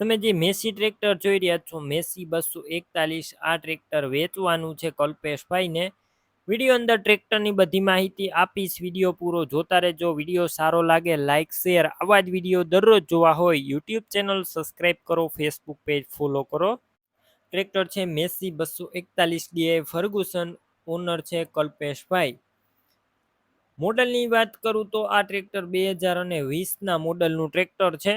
તમે જે Massey tractor જોઈ રહ્યા છો, મેસી 241, આ ટ્રેક્ટર વેચવાનું છે કલ્પેશભાઈને. વિડીયો અંદર ટ્રેક્ટરની બધી માહિતી આપીશ. વિડીયો પૂરો જોતા રહેજો. વિડીયો સારો લાગે લાઇક શેર, આવા જ વિડીયો દરરોજ જોવા હોય યુટ્યુબ ચેનલ સબસ્ક્રાઈબ કરો, ફેસબુક પેજ ફોલો કરો. ટ્રેક્ટર છે મેસી 241 ડીઆઈ ફર્ગુસન, ઓનર છે કલ્પેશભાઈ. મોડલની વાત કરું તો આ ટ્રેક્ટર 2020ના મોડલનું ટ્રેક્ટર છે.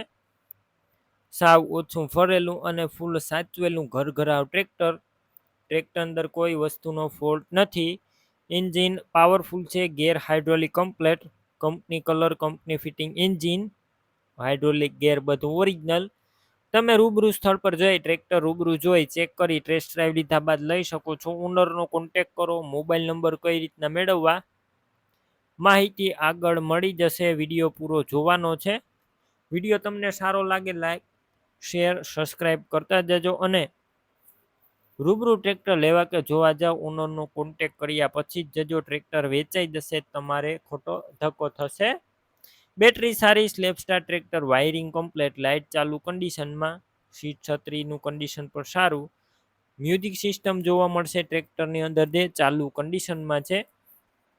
સાવ ઓછું ફરેલું અને ફૂલ સાચવેલું ઘરઘરાવ ટ્રેક્ટર. ટ્રેક્ટર અંદર કોઈ વસ્તુનો ફોલ્ટ નથી. એન્જિન પાવરફુલ છે, gear hydraulic complete, company colour, company fitting engine, hydraulic gear બધું ઓરિજિનલ. તમે રૂબરૂ સ્થળ પર જઈ ટ્રેક્ટર રૂબરૂ જોઈ ચેક કરી ટેસ્ટ ડ્રાઈવ લીધા બાદ લઈ શકો છો. ઓનરનો કોન્ટેક કરો. મોબાઈલ નંબર કઈ રીતના મેળવવા માહિતી આગળ મળી જશે. વિડીયો પૂરો જોવાનો છે. વિડીયો તમને સારો લાગે લાઈક શેર સબસ્ક્રાઈબ કરતા જજો. અને રૂબરૂ ટ્રેક્ટર લેવા કે જોવા જાવ ઓનરનો કોન્ટેક કર્યા પછી જ જજો. ટ્રેક્ટર વેચાઈ જશે, તમારે ખોટો ધક્કો થશે. બેટરી સારી, slap star tractor, wiring complete, light ચાલુ કન્ડિશનમાં, સીટ છત્રીનું કન્ડિશન પણ સારું. મ્યુઝિક સિસ્ટમ જોવા મળશે ટ્રેક્ટરની અંદર જે ચાલુ કન્ડિશનમાં છે.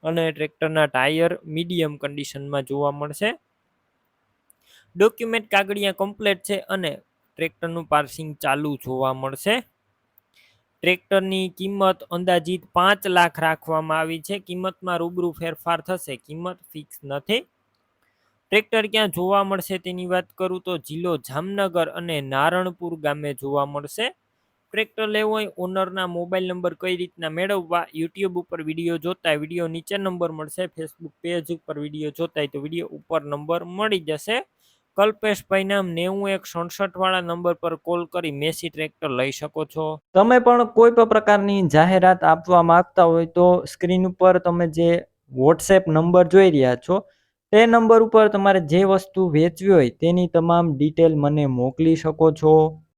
અને ટ્રેક્ટરના ટાયર મીડિયમ કન્ડિશનમાં જોવા મળશે. ડોક્યુમેન્ટ કાગળિયા કમ્પ્લેટ છે અને ટ્રેક્ટરનું પાર્સિંગ ચાલુ જોવા મળશે. ટ્રેક્ટરની કિંમત અંદાજિત 5 લાખ રાખવામાં આવી છે. કિંમતમાં રૂબરૂ ફેરફાર થશે, કિંમત ફિક્સ નથી. ટ્રેક્ટર ક્યાં જોવા મળશે તેની વાત કરું તો જિલ્લો જામનગર અને નારણપુર ગામે જોવા મળશે. ટ્રેક્ટર લેવું હોય ઓનરના મોબાઈલ નંબર કઈ રીતના મેળવવા, યુટ્યુબ ઉપર વિડીયો જોતા વિડીયો નીચે નંબર મળશે, ફેસબુક પેજ ઉપર વિડીયો જોતા તો વિડીયો ઉપર નંબર મળી જશે. કલ્પેશભાઈ નામ 9167 વાળા નંબર પર કોલ કરી મેસી ટ્રેક્ટર લઈ શકો છો. તમે પણ કોઈ પણ પ્રકારની જાહેરાત આપવા માંગતા હોય તો સ્ક્રીન ઉપર તમે જે વોટ્સએપ નંબર જોઈ રહ્યા છો તે નંબર ઉપર તમારે જે વસ્તુ વેચવી હોય તેની તમામ ડિટેલ મને મોકલી શકો છો.